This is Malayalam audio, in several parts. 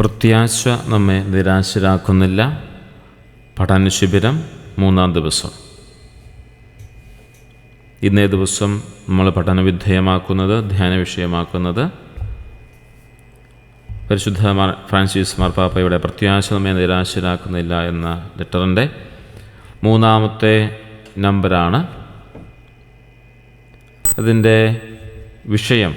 പ്രത്യാശ നമ്മെ നിരാശരാക്കുന്നില്ല. പഠനശിബിരം 3-ാം ദിവസം. ഇന്നേ ദിവസം നമ്മൾ പഠനവിധേയമാക്കുന്നത്, ധ്യാന വിഷയമാക്കുന്നത് പരിശുദ്ധ ഫ്രാൻസിസ് മാർപ്പാപ്പയുടെ പ്രത്യാശ നമ്മെ നിരാശരാക്കുന്നില്ല എന്ന ലെറ്ററിൻ്റെ 3-ാമത്തെ നമ്പറാണ്. അതിൻ്റെ വിഷയം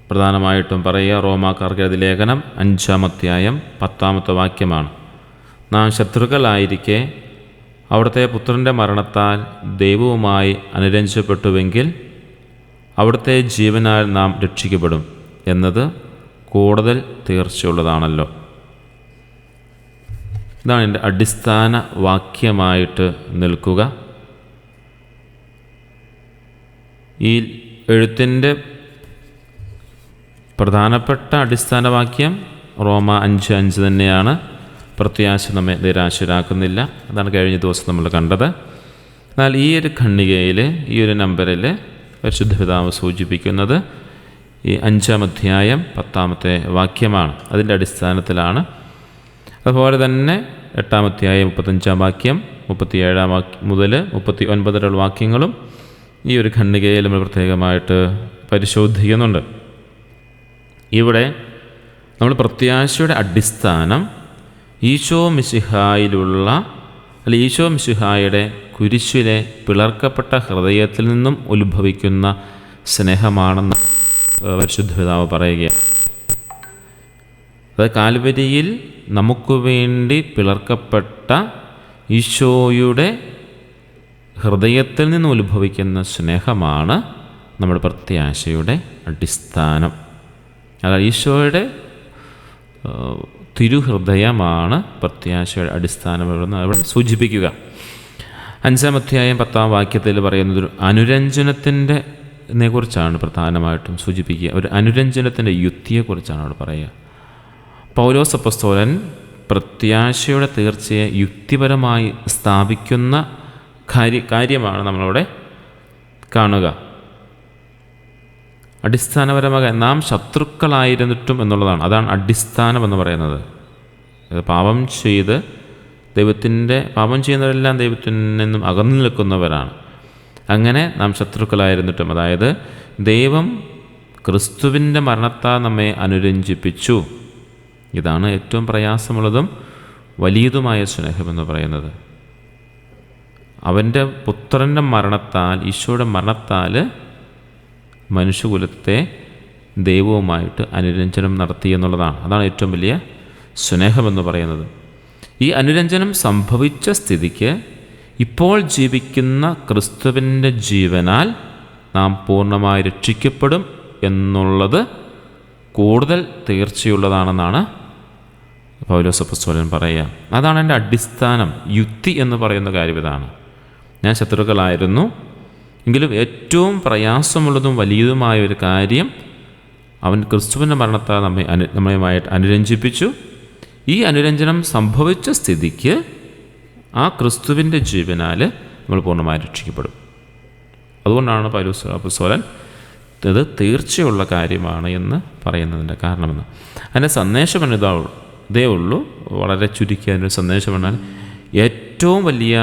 പ്രധാനമായിട്ടും പറയുക റോമാക്കാർക്ക് എഴുതിയ ലേഖനം 5-ാം അധ്യായം 10-ാമത്തെ വാക്യമാണ്. നാം ശത്രുക്കളായിരിക്കെ അവിടുത്തെ പുത്രൻ്റെ മരണത്താൽ ദൈവവുമായി അനുരഞ്ജപ്പെട്ടുവെങ്കിൽ അവിടുത്തെ ജീവനാൽ നാം രക്ഷിക്കപ്പെടും എന്നത് കൂടുതൽ തീർച്ചയുള്ളതാണല്ലോ. ഇതാണ് എൻ്റെ അടിസ്ഥാന വാക്യമായിട്ട് നിൽക്കുക. ഈ എഴുത്തിൻ്റെ പ്രധാനപ്പെട്ട അടിസ്ഥാന വാക്യം റോമ 5:5 തന്നെയാണ്. പ്രത്യാശ നമ്മെ നിരാശരാക്കുന്നില്ല. അതാണ് കഴിഞ്ഞ ദിവസം നമ്മൾ കണ്ടത്. എന്നാൽ ഈ ഒരു ഖണ്ഡികയിൽ, ഈ ഒരു നമ്പറിൽ പരിശുദ്ധ പിതാവ് സൂചിപ്പിക്കുന്നത് ഈ 5-ാം അധ്യായം 10-ാമത്തെ വാക്യമാണ്. അതിൻ്റെ അടിസ്ഥാനത്തിലാണ്. അതുപോലെ തന്നെ 8-ാം അധ്യായം 35-ാം വാക്യം, 37-ാം വാക്യം മുതൽ 39 വരെയുള്ള വാക്യങ്ങളും ഈ ഒരു ഖണ്ഡികയിൽ നമ്മൾ പ്രത്യേകമായിട്ട് പരിശോധിക്കുന്നുണ്ട്. ഇവിടെ നമ്മൾ പ്രത്യാശയുടെ അടിസ്ഥാനം ഈശോ മിശിഹായിലുള്ള ഈശോ മിശിഹായുടെ കുരിശിലെ പിളർക്കപ്പെട്ട ഹൃദയത്തിൽ നിന്നും ഉത്ഭവിക്കുന്ന സ്നേഹമാണെന്ന് പരിശുദ്ധ പിതാവ് പറയുകയാണ്. അത് കാൽവരിയിൽ നമുക്ക് വേണ്ടി പിളർക്കപ്പെട്ട ഈശോയുടെ ഹൃദയത്തിൽ നിന്ന് ഉത്ഭവിക്കുന്ന സ്നേഹമാണ് നമ്മുടെ പ്രത്യാശയുടെ അടിസ്ഥാനം. അതായത് ഈശോയുടെ തിരുഹൃദയമാണ് പ്രത്യാശയുടെ അടിസ്ഥാനമെന്ന് അവിടെ സൂചിപ്പിക്കുക. 5-ാം അധ്യായം 10-ാം വാക്യത്തിൽ പറയുന്നത് ഒരു അനുരഞ്ജനത്തിൻ്റെ കുറിച്ചാണ് പ്രധാനമായിട്ടും സൂചിപ്പിക്കുക. ഒരു അനുരഞ്ജനത്തിൻ്റെ യുക്തിയെക്കുറിച്ചാണ് അവിടെ പറയുക. പൗലോസ് അപ്പോസ്തലൻ പ്രത്യാശയുടെ തീർച്ചയെ യുക്തിപരമായി സ്ഥാപിക്കുന്ന കാര്യമാണ് നമ്മളവിടെ കാണുക. അടിസ്ഥാനപരമായി നാം ശത്രുക്കളായിരുന്നിട്ടും എന്നുള്ളതാണ്. അതാണ് അടിസ്ഥാനമെന്ന് പറയുന്നത്. പാപം ചെയ്യുന്നവരെല്ലാം ദൈവത്തിൽ നിന്നും അകന്നു നിൽക്കുന്നവരാണ്. അങ്ങനെ നാം ശത്രുക്കളായിരുന്നിട്ടും, അതായത് ദൈവം ക്രിസ്തുവിൻ്റെ മരണത്താൽ നമ്മെ അനുരഞ്ജിപ്പിച്ചു. ഇതാണ് ഏറ്റവും പ്രയാസമുള്ളതും വലിയതുമായ സ്നേഹമെന്ന് പറയുന്നത്. അവൻ്റെ പുത്രൻ്റെ മരണത്താൽ, ഈശോയുടെ മരണത്താൽ മനുഷ്യകുലത്തെ ദൈവവുമായിട്ട് അനുരഞ്ജനം നടത്തി എന്നുള്ളതാണ്. അതാണ് ഏറ്റവും വലിയ സ്നേഹമെന്ന് പറയുന്നത്. ഈ അനുരഞ്ജനം സംഭവിച്ച സ്ഥിതിക്ക് ഇപ്പോൾ ജീവിക്കുന്ന ക്രിസ്തുവിൻ്റെ ജീവനാൽ നാം പൂർണ്ണമായി രക്ഷിക്കപ്പെടും എന്നുള്ളത് കൂടുതൽ തീർച്ചയുള്ളതാണെന്നാണ് പൗലോസ് അപ്പോസ്തലൻ പറയുക. അതാണ് എൻ്റെ അടിസ്ഥാനം. യുക്തി എന്ന് പറയുന്ന കാര്യം ഇതാണ്. ഞാൻ ശത്രുക്കളായിരുന്നു എങ്കിലും ഏറ്റവും പ്രയാസമുള്ളതും വലിയതുമായ ഒരു കാര്യം അവൻ ക്രിസ്തുവിൻ്റെ മരണത്താൽ നമ്മയുമായിട്ട് അനുരഞ്ജിപ്പിച്ചു. ഈ അനുരഞ്ജനം സംഭവിച്ച സ്ഥിതിക്ക് ആ ക്രിസ്തുവിൻ്റെ ജീവനാൽ നമ്മൾ പൂർണ്ണമായി രക്ഷിക്കപ്പെടും. അതുകൊണ്ടാണ് പൗലോസ് അപ്പോസ്തലൻ ഇത് തീർച്ചയുള്ള കാര്യമാണ് എന്ന് പറയുന്നതിൻ്റെ കാരണമെന്ന്. അതിൻ്റെ സന്ദേശം ഇതേ ഉള്ളൂ. വളരെ ചുരുക്കി അതിൻ്റെ സന്ദേശം എന്നാൽ ഏറ്റവും വലിയ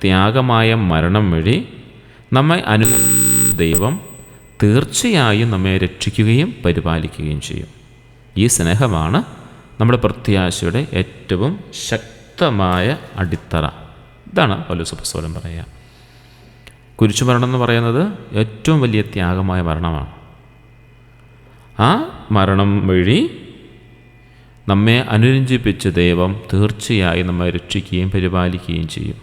ത്യാഗമായ മരണം വഴി നമ്മെ ദൈവം തീർച്ചയായും നമ്മെ രക്ഷിക്കുകയും പരിപാലിക്കുകയും ചെയ്യും. ഈ സ്നേഹമാണ് നമ്മുടെ പ്രത്യാശയുടെ ഏറ്റവും ശക്തമായ അടിത്തറ. ഇതാണ് പൗലോസ് അപ്പോസ്തലൻ പറയുക. കുരിശുമരണം എന്ന് പറയുന്നത് ഏറ്റവും വലിയ ത്യാഗമായ മരണമാണ്. ആ മരണം വഴി നമ്മെ അനുരഞ്ജിപ്പിച്ച ദൈവം തീർച്ചയായും നമ്മെ രക്ഷിക്കുകയും പരിപാലിക്കുകയും ചെയ്യും.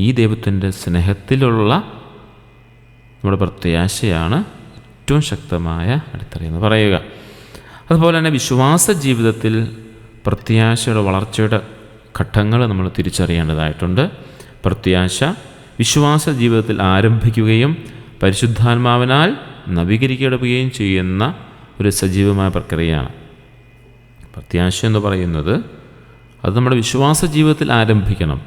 ഈ ദൈവത്തിൻ്റെ സ്നേഹത്തിലുള്ള നമ്മുടെ പ്രത്യാശയാണ് ഏറ്റവും ശക്തമായ അടിത്തറയെന്ന് പറയുക. അതുപോലെ തന്നെ വിശ്വാസ ജീവിതത്തിൽ പ്രത്യാശയുടെ വളർച്ചയുടെ ഘട്ടങ്ങൾ നമ്മൾ തിരിച്ചറിയേണ്ടതായിട്ടുണ്ട്. പ്രത്യാശ വിശ്വാസ ജീവിതത്തിൽ ആരംഭിക്കുകയും പരിശുദ്ധാത്മാവിനാൽ നവീകരിക്കപ്പെടുകയും ചെയ്യുന്ന ഒരു സജീവമായ പ്രക്രിയയാണ്. പ്രത്യാശ എന്ന് പറയുന്നത് അത് നമ്മുടെ വിശ്വാസ ജീവിതത്തിൽ ആരംഭിക്കണം.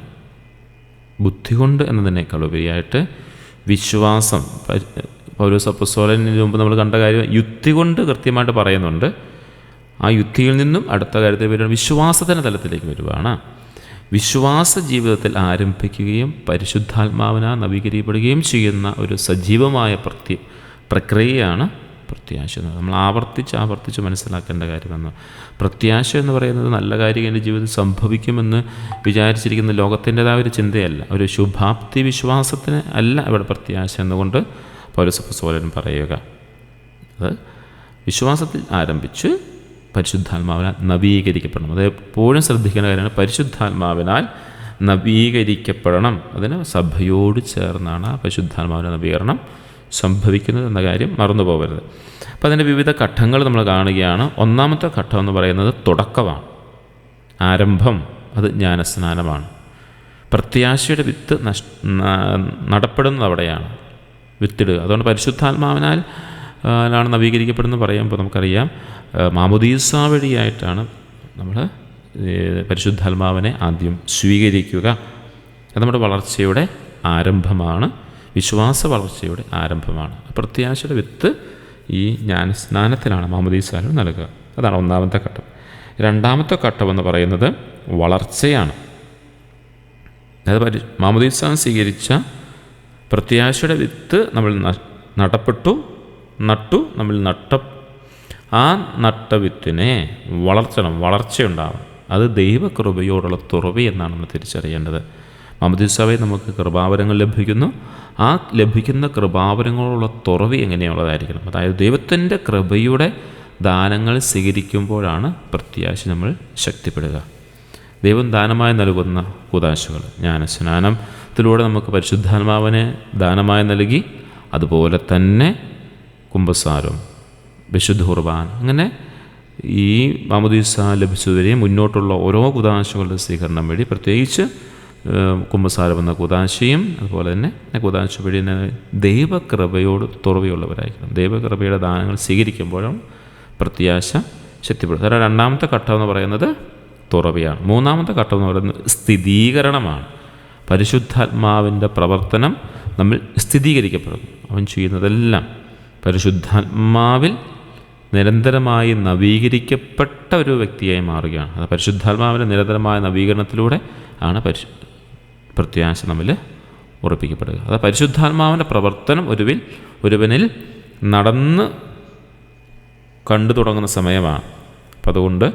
ബുദ്ധി കൊണ്ട് എന്നതിനേക്കാൾ ഉപരിയായിട്ട് വിശ്വാസം, പൗലോസ് അപ്പോസ്തലന് മുമ്പ് നമ്മൾ കണ്ട കാര്യം യുക്തി കൊണ്ട് കൃത്യമായിട്ട് പറയുന്നുണ്ട്. ആ യുക്തിയിൽ നിന്നും അടുത്ത കാര്യത്തിൽ വരികയാണ്, വിശ്വാസത്തിൻ്റെ തലത്തിലേക്ക് വരുവാണ്. വിശ്വാസ ജീവിതത്തിൽ ആരംഭിക്കുകയും പരിശുദ്ധാത്മാവിനാൽ നവീകരിക്കപ്പെടുകയും ചെയ്യുന്ന ഒരു സജീവമായ പ്രക്രിയയാണ് പ്രത്യാശ. നമ്മൾ ആവർത്തിച്ച് മനസ്സിലാക്കേണ്ട കാര്യമെന്ന്. പ്രത്യാശ എന്ന് പറയുന്നത് നല്ല കാര്യം എൻ്റെ ജീവിതത്തിൽ സംഭവിക്കുമെന്ന് വിചാരിച്ചിരിക്കുന്ന ലോകത്തിൻ്റെതായ ഒരു ചിന്തയല്ല, ഒരു ശുഭാപ്തി വിശ്വാസത്തിന് അല്ല ഇവിടെ പ്രത്യാശ എന്നുകൊണ്ട് പൗലോസ് അപ്പോസ്തലൻ പറയുക. അത് വിശ്വാസത്തിൽ ആരംഭിച്ച് പരിശുദ്ധാത്മാവിനാൽ നവീകരിക്കപ്പെടണം. അത് എപ്പോഴും ശ്രദ്ധിക്കേണ്ട കാര്യമാണ്. പരിശുദ്ധാത്മാവിനാൽ നവീകരിക്കപ്പെടണം. അതിന് സഭയോട് ചേർന്നാണ് പരിശുദ്ധാത്മാവിൻ്റെ നവീകരണം സംഭവിക്കുന്നത് എന്ന കാര്യം മറന്നു പോകരുത്. അപ്പോൾ അതിൻ്റെ വിവിധ ഘട്ടങ്ങൾ നമ്മൾ കാണുകയാണ്. ഒന്നാമത്തെ ഘട്ടം എന്ന് പറയുന്നത് തുടക്കമാണ്, ആരംഭം. അത് ജ്ഞാനസ്നാനമാണ്. പ്രത്യാശയുടെ വിത്ത് നടപ്പെടുന്നത് അവിടെയാണ്, വിത്തിടുക. അതുകൊണ്ട് പരിശുദ്ധാത്മാവിനാൽ ാണ് നവീകരിക്കപ്പെടുന്നത് പറയുമ്പോൾ നമുക്കറിയാം, മാമോദീസ വഴിയായിട്ടാണ് നമ്മൾ പരിശുദ്ധാത്മാവിനെ ആദ്യം സ്വീകരിക്കുക. അത് നമ്മുടെ വളർച്ചയുടെ ആരംഭമാണ്, വിശ്വാസ വളർച്ചയുടെ ആരംഭമാണ്. പ്രത്യാശയുടെ വിത്ത് ഈ ജ്ഞാനസ്നാനത്തിലാണ് മാമോദീസയിൽ നൽകുക. അതാണ് ഒന്നാമത്തെ ഘട്ടം. രണ്ടാമത്തെ ഘട്ടം എന്ന് പറയുന്നത് വളർച്ചയാണ്. അതായത് മാമോദീസ സ്വീകരിച്ച പ്രത്യാശയുടെ വിത്ത് നമ്മൾ നട്ടു, നമ്മൾ ആ നട്ട വിത്തിനെ വളർച്ചയുണ്ടാവണം. അത് ദൈവകൃപയോടുള്ള തുറവി എന്നാണ് നമ്മൾ തിരിച്ചറിയേണ്ടത്. മാമോദീസാവയിൽ നമുക്ക് കൃപാവരങ്ങൾ ലഭിക്കുന്നു. ആ ലഭിക്കുന്ന കൃപാവരങ്ങളുള്ള തുറവി എങ്ങനെയുള്ളതായിരിക്കണം? അതായത് ദൈവത്തിൻ്റെ കൃപയുടെ ദാനങ്ങൾ സ്വീകരിക്കുമ്പോഴാണ് പ്രത്യാശ നമ്മൾ ശക്തിപ്പെടുക. ദൈവം ദാനമായി നൽകുന്ന കൂദാശകൾ, ജ്ഞാനസ്നാനത്തിലൂടെ നമുക്ക് പരിശുദ്ധാത്മാവിനെ ദാനമായി നൽകി. അതുപോലെ തന്നെ കുമ്പസാരം, വിശുദ്ധ കുർബാന, അങ്ങനെ ഈ മാമോദീസ ലഭിച്ചവരെയും മുന്നോട്ടുള്ള ഓരോ കൂദാശകളുടെ സ്വീകരണം വഴി, പ്രത്യേകിച്ച് കുമ്പസാരം എന്ന കൂദാശയും അതുപോലെ തന്നെ കൂദാശ വഴി ദൈവകൃപയോട് തുറവിയുള്ളവരായിരിക്കണം. ദൈവകൃപയുടെ ദാനങ്ങൾ സ്വീകരിക്കുമ്പോഴും പ്രത്യാശ ശക്തിപ്പെടും. അതായത് രണ്ടാമത്തെ ഘട്ടം എന്ന് പറയുന്നത് തുറവിയാണ്. മൂന്നാമത്തെ ഘട്ടം എന്ന് പറയുന്നത് സ്ഥിരീകരണമാണ്. പരിശുദ്ധാത്മാവിൻ്റെ പ്രവർത്തനം നമ്മൾ സ്ഥിരീകരിക്കപ്പെടുന്നു. അവൻ ചെയ്യുന്നതെല്ലാം പരിശുദ്ധാത്മാവിൽ നിരന്തരമായി നവീകരിക്കപ്പെട്ട ഒരു വ്യക്തിയായി മാറുകയാണ്. അത് പരിശുദ്ധാത്മാവിൻ്റെ നിരന്തരമായ നവീകരണത്തിലൂടെ ആണ് പ്രത്യാശ നമ്മിൽ ഉറപ്പിക്കപ്പെടുക. അത് പരിശുദ്ധാത്മാവിൻ്റെ പ്രവർത്തനം ഒരുവനിൽ നടന്ന് കണ്ടു തുടങ്ങുന്ന സമയമാണ്. അപ്പം അതുകൊണ്ട്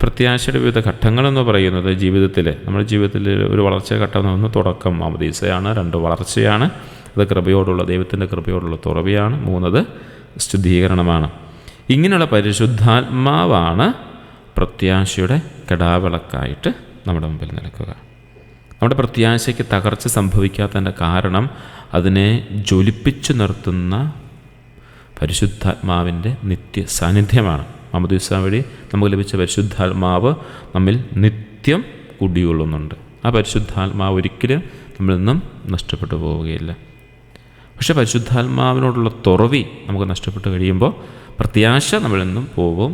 പ്രത്യാശയുടെ വിവിധ ഘട്ടങ്ങളെന്ന് പറയുന്നത് നമ്മുടെ ജീവിതത്തിൽ ഒരു വളർച്ച ഘട്ടം എന്ന് തുടക്കം മാമോദീസയാണ്, 2 വളർച്ചയാണ്, അത് ദൈവത്തിൻ്റെ കൃപയോടുള്ള തുറവിയാണ്, 3 ശുദ്ധീകരണമാണ്. ഇങ്ങനെയുള്ള പരിശുദ്ധാത്മാവാണ് പ്രത്യാശയുടെ കെടാവിളക്കായിട്ട് നമ്മുടെ മുമ്പിൽ നിൽക്കുക. നമ്മുടെ പ്രത്യാശയ്ക്ക് തകർച്ച സംഭവിക്കാത്തതിൻ്റെ കാരണം അതിനെ ജ്വലിപ്പിച്ചു നിർത്തുന്ന പരിശുദ്ധാത്മാവിൻ്റെ നിത്യ സാന്നിധ്യമാണ്. മാമോദീസ വഴി നമുക്ക് ലഭിച്ച പരിശുദ്ധാത്മാവ് നമ്മിൽ നിത്യം കുടികൊള്ളുന്നുണ്ട്. ആ പരിശുദ്ധാത്മാവ് ഒരിക്കലും നമ്മളിൽ നിന്നും നഷ്ടപ്പെട്ടു പോവുകയില്ല. പക്ഷേ പരിശുദ്ധാത്മാവിനോടുള്ള തുറവി നമുക്ക് നഷ്ടപ്പെട്ട് കഴിയുമ്പോൾ പ്രത്യാശ നമ്മളിൽ നിന്നും പോകും.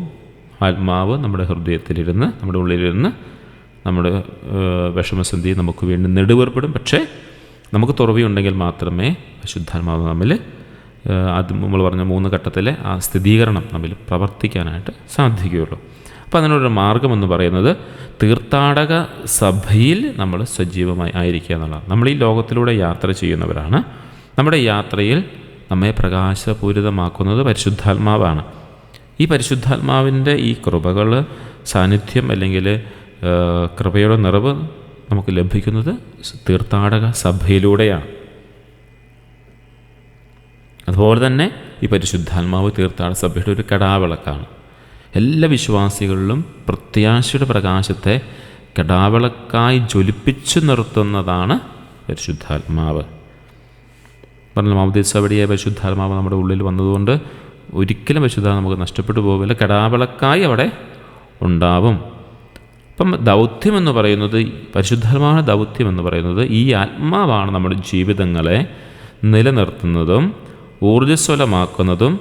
ആത്മാവ് നമ്മുടെ ഹൃദയത്തിലിരുന്ന്, നമ്മുടെ ഉള്ളിലിരുന്ന് നമ്മുടെ വിഷമസന്ധി നമുക്ക് വീണ്ടും നെടുവേർപ്പെടും. പക്ഷേ നമുക്ക് തുറവി ഉണ്ടെങ്കിൽ മാത്രമേ പരിശുദ്ധാത്മാവ് നമ്മിൽ നമ്മൾ പറഞ്ഞ 3 ഘട്ടത്തിലെ ആ സ്ഥിരീകരണം നമ്മിൽ പ്രവർത്തിക്കാനായിട്ട് സാധിക്കുകയുള്ളൂ. അപ്പോൾ അതിനൊരു മാർഗമെന്ന് പറയുന്നത് തീർത്ഥാടക സഭയിൽ നമ്മൾ സജീവമായി ആയിരിക്കുക എന്നുള്ളതാണ്. നമ്മൾ ഈ ലോകത്തിലൂടെ യാത്ര ചെയ്യുന്നവരാണ്. നമ്മുടെ യാത്രയിൽ നമ്മെ പ്രകാശപൂരിതമാക്കുന്നത് പരിശുദ്ധാത്മാവാണ്. ഈ പരിശുദ്ധാത്മാവിൻ്റെ ഈ കൃപകൾ, സാന്നിധ്യം അല്ലെങ്കിൽ കൃപയുടെ നിറവ് നമുക്ക് ലഭിക്കുന്നത് തീർത്ഥാടക സഭയിലൂടെയാണ്. അതുപോലെ തന്നെ ഈ പരിശുദ്ധാത്മാവ് തീർത്ഥാടക സഭയുടെ ഒരു കെടാവിളക്കാണ്. എല്ലാ വിശ്വാസികളിലും പ്രത്യാശയുടെ പ്രകാശത്തെ കെടാവിളക്കായി ജ്വലിപ്പിച്ചു നിർത്തുന്നതാണ് പരിശുദ്ധാത്മാവ്. പറഞ്ഞ മാമോദീസ വഴിയായ പരിശുദ്ധാത്മാവ് നമ്മുടെ ഉള്ളിൽ വന്നതുകൊണ്ട് ഒരിക്കലും പരിശുദ്ധാത്മാവ് നമുക്ക് നഷ്ടപ്പെട്ടു പോകില്ല, കെടാവിളക്കായി അവിടെ ഉണ്ടാവും. അപ്പം ദൗത്യം എന്ന് പറയുന്നത്, പരിശുദ്ധാത്മാവിൻ്റെ ദൗത്യം എന്ന് പറയുന്നത്, ഈ ആത്മാവാണ് നമ്മുടെ ജീവിതങ്ങളെ നിലനിർത്തുന്നതും ഊർജ്ജസ്വലമാക്കുന്നതും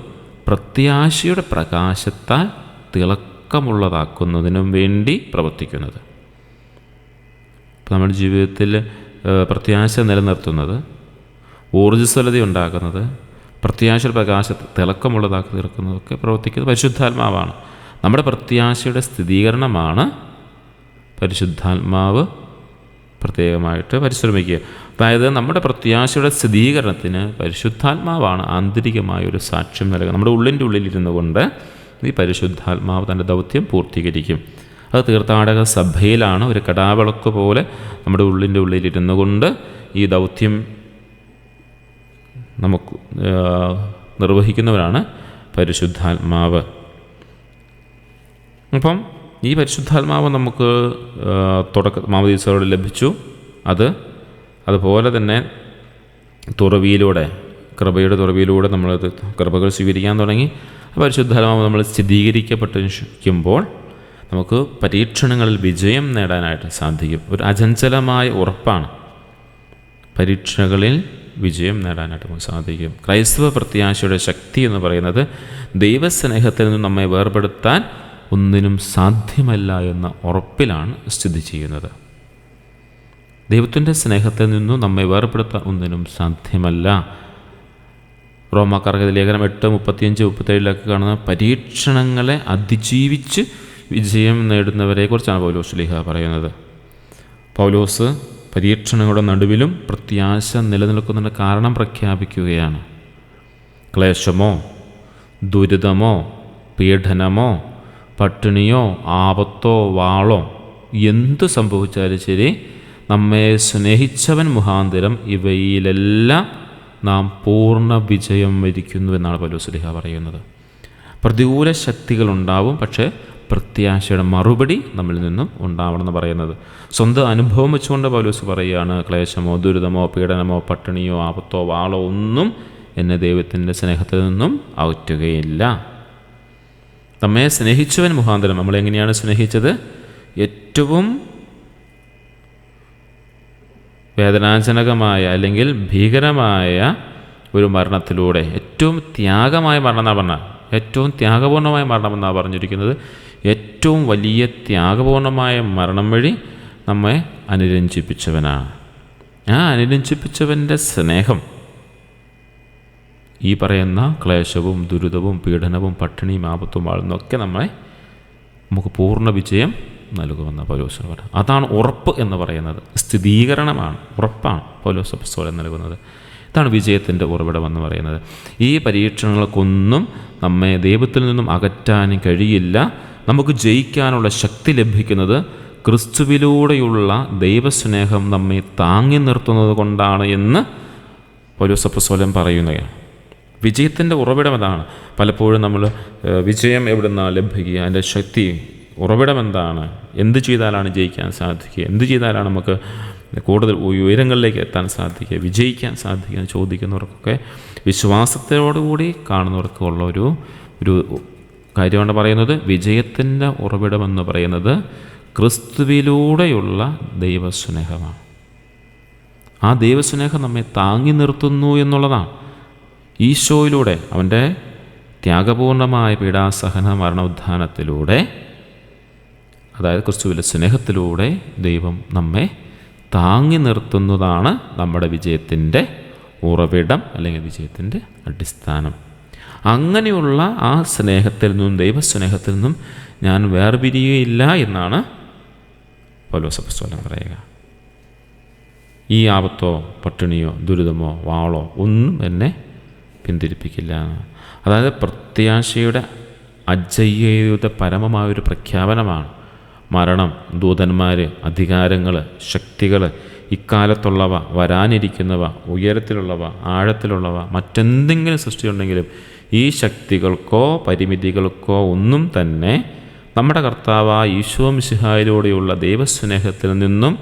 പ്രത്യാശയുടെ പ്രകാശത്താൽ തിളക്കമുള്ളതാക്കുന്നതിനും വേണ്ടി പ്രവർത്തിക്കുന്നത്. അപ്പോൾ നമ്മുടെ ജീവിതത്തിൽ പ്രത്യാശ നിലനിർത്തുന്നത്, ഊർജ്ജസ്വലത ഉണ്ടാക്കുന്നത്, പ്രത്യാശയുടെ പ്രകാശത്തെ തിളക്കമുള്ളതാക്കി തീർക്കുന്നതൊക്കെ പ്രവർത്തിക്കുന്നത് പരിശുദ്ധാത്മാവാണ്. നമ്മുടെ പ്രത്യാശയുടെ സ്ഥിരീകരണമാണ് പരിശുദ്ധാത്മാവ് പ്രത്യേകമായിട്ട് പരിശ്രമിക്കുക. അതായത് നമ്മുടെ പ്രത്യാശയുടെ സ്ഥിരീകരണത്തിന് പരിശുദ്ധാത്മാവാണ് ആന്തരികമായൊരു സാക്ഷ്യം നൽകുക. നമ്മുടെ ഉള്ളിൻ്റെ ഉള്ളിലിരുന്നു കൊണ്ട് ഈ പരിശുദ്ധാത്മാവ് തൻ്റെ ദൗത്യം പൂർത്തീകരിക്കും. അത് തീർത്ഥാടക സഭയിലാണ് ഒരു കടാവിളക്ക് പോലെ നമ്മുടെ ഉള്ളിൻ്റെ ഉള്ളിലിരുന്നു കൊണ്ട് ഈ ദൗത്യം നമുക്ക് നിർവഹിക്കുന്നവരാണ് പരിശുദ്ധാത്മാവ്. അപ്പം ഈ പരിശുദ്ധാത്മാവ് നമുക്ക് മാമോദീസയോടെ ലഭിച്ചു. അതുപോലെ തന്നെ തുറവിയിലൂടെ, കൃപയുടെ തുറവിയിലൂടെ നമ്മളത് കൃപകൾ സ്വീകരിക്കാൻ തുടങ്ങി. പരിശുദ്ധാത്മാവ് നമ്മൾ സ്ഥിരീകരിക്കപ്പെട്ടിരിക്കുമ്പോൾ നമുക്ക് പരീക്ഷണങ്ങളിൽ വിജയം നേടാനായിട്ട് സാധിക്കും. ഒരു അചഞ്ചലമായ ഉറപ്പാണ് പരീക്ഷകളിൽ വിജയം നേടാനായിട്ട് നമുക്ക് സാധിക്കും. ക്രൈസ്തവ പ്രത്യാശയുടെ ശക്തി എന്ന് പറയുന്നത് ദൈവസ്നേഹത്തിൽ നിന്ന് നമ്മെ വേർപെടുത്താൻ ഒന്നിനും സാധ്യമല്ല എന്ന ഉറപ്പിലാണ് സ്ഥിതി ചെയ്യുന്നത്. ദൈവത്തിൻ്റെ സ്നേഹത്തിൽ നിന്നും നമ്മെ വേർപെടുത്താൻ ഒന്നിനും സാധ്യമല്ല. റോമാക്കാർക്ക് ലേഖനം 8:35-37 കാണുന്ന പരീക്ഷണങ്ങളെ അതിജീവിച്ച് വിജയം നേടുന്നവരെക്കുറിച്ചാണ് പൗലോസ് ശ്ലീഹ പറയുന്നത്. പൗലോസ് പരീക്ഷണങ്ങളുടെ നടുവിലും പ്രത്യാശ നിലനിൽക്കുന്നതിന് കാരണം പ്രഖ്യാപിക്കുകയാണ്. ക്ലേശമോ, ദുരിതമോ, പീഡനമോ, പട്ടിണിയോ, ആപത്തോ, വാളോ എന്തു സംഭവിച്ചാലും ശരി, നമ്മെ സ്നേഹിച്ചവൻ മുഖാന്തരം ഇവയിലെല്ലാം നാം പൂർണ്ണ വിജയം വരിക്കുന്നു എന്നാണ് പൗലോസ് ശ്ലീഹ പറയുന്നത്. പ്രതികൂല ശക്തികളുണ്ടാവും, പക്ഷേ പ്രത്യാശയുടെ മറുപടി നമ്മളിൽ നിന്നും ഉണ്ടാവണമെന്ന് പറയുന്നത്. സ്വന്തം അനുഭവം വെച്ചുകൊണ്ട് പൗലോസ് പറയുകയാണ്, ക്ലേശമോ, ദുരിതമോ, പീഡനമോ, പട്ടിണിയോ, ആപത്തോ, വാളോ ഒന്നും എന്നെ ദൈവത്തിൻ്റെ സ്നേഹത്തിൽ നിന്നും അകറ്റുകയില്ല. നമ്മെ സ്നേഹിച്ചവൻ മുഖാന്തരം, നമ്മളെങ്ങനെയാണ് സ്നേഹിച്ചത്? ഏറ്റവും വേദനാജനകമായ അല്ലെങ്കിൽ ഭീകരമായ ഒരു മരണത്തിലൂടെ, ഏറ്റവും ത്യാഗമായ മരണം എന്നാണ് പറഞ്ഞാൽ, ഏറ്റവും ത്യാഗപൂർണമായ മരണം എന്നാണ് പറഞ്ഞിരിക്കുന്നത്. ഏറ്റവും വലിയ ത്യാഗപൂർണമായ മരണം വഴി നമ്മെ അനുരഞ്ജിപ്പിച്ചവനാണ്. ആ അനുരഞ്ജിപ്പിച്ചവൻ്റെ സ്നേഹം ഈ പറയുന്ന ക്ലേശവും ദുരിതവും പീഡനവും പട്ടിണിയും ആപത്തും വാഴുന്നൊക്കെ നമുക്ക് പൂർണ്ണ വിജയം നൽകുമെന്ന് പൗലോസ് പറഞ്ഞു. അതാണ് ഉറപ്പ് എന്ന് പറയുന്നത്. സ്ഥിരീകരണമാണ്, ഉറപ്പാണ് പൗലോസ് അപ്പോസ്തലൻ നൽകുന്നത്. ഇതാണ് വിജയത്തിൻ്റെ ഉറവിടമെന്ന് പറയുന്നത്. ഈ പരീക്ഷണങ്ങൾക്കൊന്നും നമ്മെ ദൈവത്തിൽ നിന്നും അകറ്റാൻ കഴിയില്ല. നമുക്ക് ജയിക്കാനുള്ള ശക്തി ലഭിക്കുന്നത് ക്രിസ്തുവിലൂടെയുള്ള ദൈവസ്നേഹം നമ്മെ താങ്ങി നിർത്തുന്നത് കൊണ്ടാണ് എന്ന് പൗലോസ് അപ്പോസ്തലൻ പറയുകയാണ്. വിജയത്തിൻ്റെ ഉറവിടം അതാണ്. പലപ്പോഴും നമ്മൾ വിജയം എവിടെ നിന്നാണ് ലഭിക്കുക, അതിൻ്റെ ശക്തി ഉറവിടം എന്താണ്, എന്ത് ചെയ്താലാണ് ജയിക്കാൻ സാധിക്കുക, എന്ത് ചെയ്താലാണ് നമുക്ക് കൂടുതൽ ഉയരങ്ങളിലേക്ക് എത്താൻ സാധിക്കുക, വിജയിക്കാൻ സാധിക്കുക എന്ന് ചോദിക്കുന്നവർക്കൊക്കെ വിശ്വാസത്തോടുകൂടി കാണുന്നവർക്കുള്ള ഒരു കാര്യമാണ് പറയുന്നത്. വിജയത്തിൻ്റെ ഉറവിടമെന്ന് പറയുന്നത് ക്രിസ്തുവിലൂടെയുള്ള ദൈവസ്നേഹമാണ്. ആ ദൈവസ്നേഹം നമ്മെ താങ്ങി നിർത്തുന്നു എന്നുള്ളതാണ്. ഈശോയിലൂടെ, അവൻ്റെ ത്യാഗപൂർണമായ പീഡാസഹന മരണോദ്ധാനത്തിലൂടെ, അതായത് ക്രിസ്തുവിൻ്റെ സ്നേഹത്തിലൂടെ ദൈവം നമ്മെ താങ്ങി നിർത്തുന്നതാണ് നമ്മുടെ വിജയത്തിൻ്റെ ഉറവിടം അല്ലെങ്കിൽ വിജയത്തിൻ്റെ അടിസ്ഥാനം. അങ്ങനെയുള്ള ആ സ്നേഹത്തിൽ നിന്നും, ദൈവസ്നേഹത്തിൽ നിന്നും ഞാൻ വേർപിരിയുകയില്ല എന്നാണ് പൗലോസ് അപ്പോസ്തലൻ പറയുക. ഈ ആപത്തോ പട്ടിണിയോ ദുരിതമോ വാളോ ഒന്നും എന്നെ പിന്തിരിപ്പിക്കില്ല. അതായത് പ്രത്യാശയുടെ അജയ്യയുടെ പരമമായൊരു പ്രഖ്യാപനമാണ്. മരണം, ദൂതന്മാർ, അധികാരങ്ങൾ, ശക്തികൾ, ഇക്കാലത്തുള്ളവ, വരാനിരിക്കുന്നവ, ഉയരത്തിലുള്ളവ, ആഴത്തിലുള്ളവ, മറ്റെന്തെങ്കിലും സൃഷ്ടിയുണ്ടെങ്കിലും ഈ ശക്തികൾക്കോ പരിമിതികൾക്കോ ഒന്നും തന്നെ നമ്മുടെ കർത്താവായ ഈശോ മിശിഹായിലൂടെയുള്ള ദൈവസ്നേഹത്തിൽ നിന്നും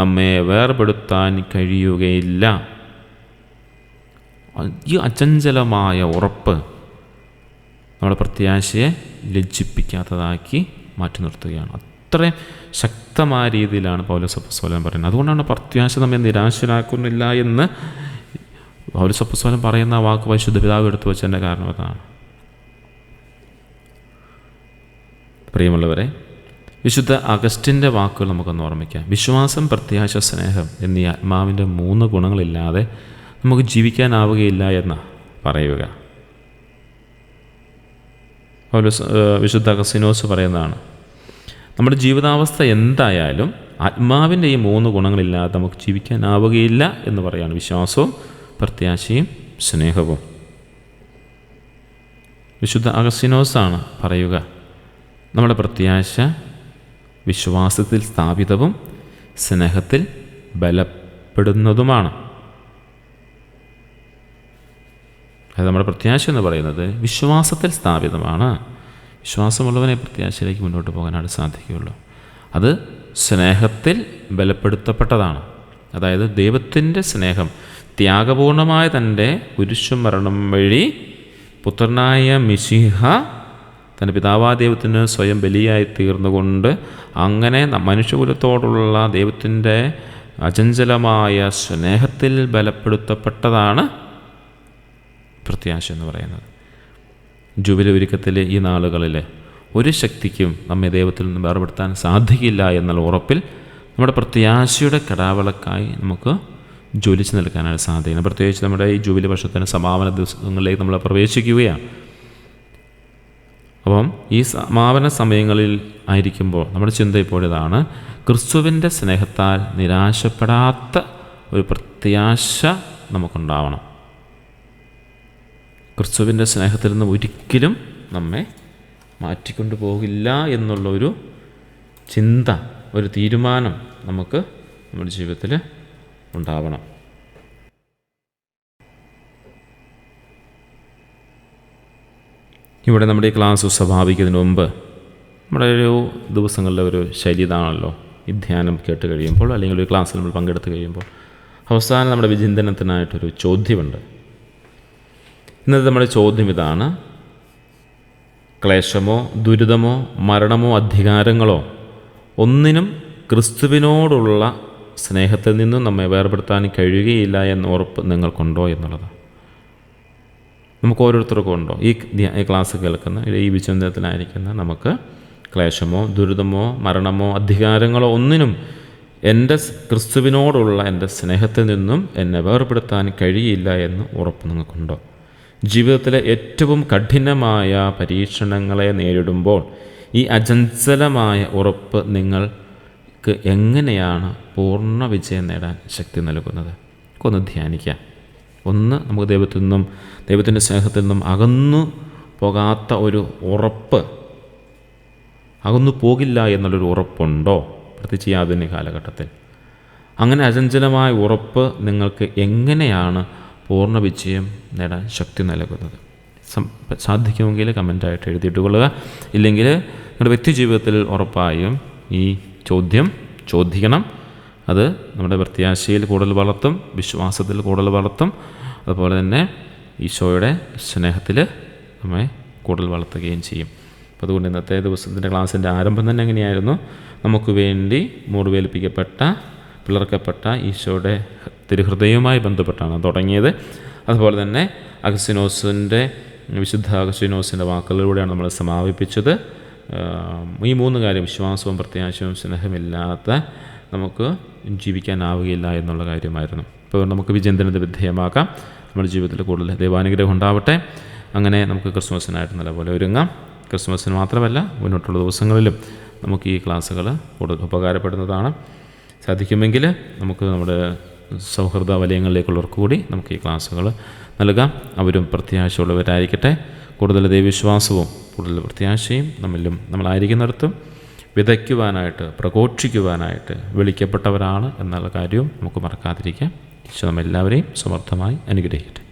നമ്മെ വേർപെടുത്താൻ കഴിയുകയില്ല. ഈ അചഞ്ചലമായ ഉറപ്പ് നമ്മുടെ പ്രത്യാശയെ ലജ്ജിപ്പിക്കാത്തതാക്കി മാറ്റി നിർത്തുകയാണ്. അത്രയും ശക്തമായ രീതിയിലാണ് പൗലോസ് അപ്പോസ്തലൻ പറയുന്നത്. അതുകൊണ്ടാണ് പ്രത്യാശ നമ്മെ നിരാശരാക്കുന്നില്ല എന്ന് പൗലോസ് അപ്പോസ്തലൻ പറയുന്ന വാക്ക് പരിശുദ്ധ പിതാവ് എടുത്തു വെച്ചതിൻ്റെ കാരണം അതാണ്. പ്രിയമുള്ളവരെ, വിശുദ്ധ അഗസ്റ്റിൻ്റെ വാക്കുകൾ നമുക്കൊന്ന് ഓർമ്മിക്കാം. വിശ്വാസം, പ്രത്യാശ, സ്നേഹം എന്നീ ആത്മാവിൻ്റെ 3 ഗുണങ്ങളില്ലാതെ നമുക്ക് ജീവിക്കാനാവുകയില്ല എന്ന പറയുക. വിശുദ്ധ അഗസ്തീനോസ് പറയുന്നതാണ്, നമ്മുടെ ജീവിതാവസ്ഥ എന്തായാലും ആത്മാവിൻ്റെ ഈ 3 ഗുണങ്ങളില്ലാതെ നമുക്ക് ജീവിക്കാനാവുകയില്ല എന്ന് പറയാണ്. വിശ്വാസവും പ്രത്യാശയും സ്നേഹവും. വിശുദ്ധ അഗസ്തീനോസാണ് പറയുക, നമ്മുടെ പ്രത്യാശ വിശ്വാസത്തിൽ സ്ഥാപിതവും സ്നേഹത്തിൽ ബലപ്പെടുന്നതുമാണ്. അത് നമ്മുടെ പ്രത്യാശ എന്ന് പറയുന്നത് വിശ്വാസത്തിൽ സ്ഥാപിതമാണ്. വിശ്വാസമുള്ളവനെ പ്രത്യാശയിലേക്ക് മുന്നോട്ട് പോകാനായിട്ട് സാധിക്കുകയുള്ളൂ. അത് സ്നേഹത്തിൽ ബലപ്പെടുത്തപ്പെട്ടതാണ്. അതായത് ദൈവത്തിൻ്റെ സ്നേഹം, ത്യാഗപൂർണമായ തൻ്റെ കുരിശുമരണം വഴി പുത്രനായ മിശിഹ തൻ്റെ പിതാവായ ദൈവത്തിന് സ്വയം ബലിയായി തീർന്നുകൊണ്ട് അങ്ങനെ മനുഷ്യകുലത്തോടുള്ള ദൈവത്തിൻ്റെ അചഞ്ചലമായ സ്നേഹത്തിൽ ബലപ്പെടുത്തപ്പെട്ടതാണ് പ്രത്യാശ എന്ന് പറയുന്നത്. ജൂബിലി ഒരുക്കത്തിലെ ഈ നാളുകളിൽ ഒരു ശക്തിക്കും നമ്മെ ദൈവത്തിൽ നിന്ന് വേർപെടുത്താൻ സാധിക്കില്ല എന്നുള്ള ഉറപ്പിൽ നമ്മുടെ പ്രത്യാശയുടെ കടാവിളക്കായി നമുക്ക് ജ്വലിച്ച് നിൽക്കാനായിട്ട് സാധിക്കണം. പ്രത്യേകിച്ച് നമ്മുടെ ഈ ജൂബിലി വർഷത്തിന് സമാപന ദിവസങ്ങളിലേക്ക് നമ്മൾ പ്രവേശിക്കുകയാണ്. അപ്പം ഈ സമാപന സമയങ്ങളിൽ ആയിരിക്കുമ്പോൾ നമ്മുടെ ചിന്ത ഇപ്പോഴിതാണ്, ക്രിസ്തുവിൻ്റെ സ്നേഹത്താൽ നിരാശപ്പെടാത്ത ഒരു പ്രത്യാശ നമുക്കുണ്ടാവണം. ക്രിസ്തുവിൻ്റെ സ്നേഹത്തിൽ നിന്ന് ഒരിക്കലും നമ്മെ മാറ്റിക്കൊണ്ടു പോകില്ല എന്നുള്ളൊരു ചിന്ത, ഒരു തീരുമാനം നമുക്ക് നമ്മുടെ ജീവിതത്തിൽ ഉണ്ടാവണം. ഇവിടെ നമ്മുടെ ഈ ക്ലാസ് സമാപിക്കുന്നതിന് മുമ്പ് നമ്മുടെ ഒരു ദിവസങ്ങളിലെ ഒരു ശൈലി ഇതാണല്ലോ, ഈ ധ്യാനം കേട്ട് കഴിയുമ്പോൾ അല്ലെങ്കിൽ ഒരു ക്ലാസ്സിൽ നമ്മൾ പങ്കെടുത്ത് കഴിയുമ്പോൾ അവസാനം നമ്മുടെ വിചിന്തനത്തിനായിട്ടൊരു ചോദ്യമുണ്ട്. ഇന്നത്തെ നമ്മുടെ ചോദ്യം ഇതാണ്: ക്ലേശമോ ദുരിതമോ മരണമോ അധികാരങ്ങളോ ഒന്നിനും ക്രിസ്തുവിനോടുള്ള സ്നേഹത്തിൽ നിന്നും നമ്മെ വേർപെടുത്താൻ കഴിയുകയില്ല എന്ന ഉറപ്പ് നിങ്ങൾക്കുണ്ടോ എന്നുള്ളത് നമുക്ക് ഓരോരുത്തർക്കും ഉണ്ടോ? ഈ ക്ലാസ് കേൾക്കുന്ന ഈ വിചിന്തനത്തിലായിരിക്കുന്ന നമുക്ക് ക്ലേശമോ ദുരിതമോ മരണമോ അധികാരങ്ങളോ ഒന്നിനും എൻ്റെ ക്രിസ്തുവിനോടുള്ള എൻ്റെ സ്നേഹത്തിൽ നിന്നും എന്നെ വേർപെടുത്താൻ കഴിയില്ല എന്ന് ഉറപ്പ് നിങ്ങൾക്കുണ്ടോ? ജീവിതത്തിലെ ഏറ്റവും കഠിനമായ പരീക്ഷണങ്ങളെ നേരിടുമ്പോൾ ഈ അചഞ്ചലമായ ഉറപ്പ് നിങ്ങൾക്ക് എങ്ങനെയാണ് പൂർണ്ണ വിജയം നേടാൻ ശക്തി നൽകുന്നത്? ഒന്ന് ധ്യാനിക്കാം. ഒന്ന്, നമുക്ക് ദൈവത്തിൽ നിന്നും ദൈവത്തിൻ്റെ സ്നേഹത്തിൽ നിന്നും അകന്നു പോകാത്ത ഒരു ഉറപ്പ്, അകന്നു പോകില്ല എന്നുള്ളൊരു ഉറപ്പുണ്ടോ പ്രത്യേകിച്ച് ഈ ആധുനിക കാലഘട്ടത്തിൽ? അങ്ങനെ അചഞ്ചലമായ ഉറപ്പ് നിങ്ങൾക്ക് എങ്ങനെയാണ് പൂർണ്ണ വിജയം നേടാൻ ശക്തി നൽകുന്നത്? സാധിക്കുമെങ്കിൽ കമൻ്റായിട്ട് എഴുതിയിട്ട് കൊള്ളുക. ഇല്ലെങ്കിൽ നിങ്ങളുടെ വ്യക്തി ജീവിതത്തിൽ ഉറപ്പായും ഈ ചോദ്യം ചോദിക്കണം. അത് നമ്മുടെ പ്രത്യാശയിൽ കൂടുതൽ വളർത്തും, വിശ്വാസത്തിൽ കൂടുതൽ വളർത്തും, അതുപോലെ തന്നെ ഈശോയുടെ സ്നേഹത്തിൽ നമ്മെ കൂടുതൽ വളർത്തുകയും ചെയ്യും. അപ്പോൾ അതുകൊണ്ട് ഇന്നത്തെ ദിവസത്തിൻ്റെ ക്ലാസ്സിൻ്റെ ആരംഭം തന്നെ എങ്ങനെയായിരുന്നു? നമുക്ക് വേണ്ടി മുറിവേൽപ്പിക്കപ്പെട്ട പിളർക്കപ്പെട്ട ഈശോയുടെ തിരുഹൃദയവുമായി ബന്ധപ്പെട്ടാണ് തുടങ്ങിയത്. അതുപോലെ തന്നെ വിശുദ്ധ അഗസ്തീനോസിൻ്റെ വാക്കുകളിലൂടെയാണ് നമ്മൾ സമാപിപ്പിച്ചത്. ഈ 3 കാര്യം, വിശ്വാസവും പ്രത്യാശയും സ്നേഹമില്ലാത്ത നമുക്ക് ജീവിക്കാനാവുകയില്ല എന്നുള്ള കാര്യമായിരുന്നു. ഇപ്പോൾ നമുക്ക് വിചിന്തനത്തിന് വിധേയമാക്കാം. നമ്മുടെ ജീവിതത്തിൽ കൂടുതൽ ദൈവാനുഗ്രഹം ഉണ്ടാവട്ടെ. അങ്ങനെ നമുക്ക് ക്രിസ്മസിനായിട്ട് നല്ലപോലെ ഒരുങ്ങാം. ക്രിസ്മസിന് മാത്രമല്ല, മുന്നോട്ടുള്ള ദിവസങ്ങളിലും നമുക്ക് ഈ ക്ലാസ്സുകൾ കൂടുതൽ ഉപകാരപ്പെടുന്നതാണ്. സാധിക്കുമെങ്കിൽ നമുക്ക് നമ്മുടെ സൗഹൃദ വലയങ്ങളിലേക്കുള്ളവർക്ക് കൂടി നമുക്ക് ഈ ക്ലാസ്സുകൾ നൽകാം. അവരും പ്രത്യാശയുള്ളവരായിരിക്കട്ടെ. കൂടുതൽ ദൈവവിശ്വാസവും കൂടുതൽ പ്രത്യാശയും നമ്മളായിരിക്കുന്നിടത്തും വിതയ്ക്കുവാനായിട്ട്, പ്രഘോഷിക്കുവാനായിട്ട് വിളിക്കപ്പെട്ടവരാണ് എന്നുള്ള കാര്യവും നമുക്ക് മറക്കാതിരിക്കാം. ഈശോ നമ്മെല്ലാവരെയും സമർത്ഥമായി അനുഗ്രഹിക്കട്ടെ.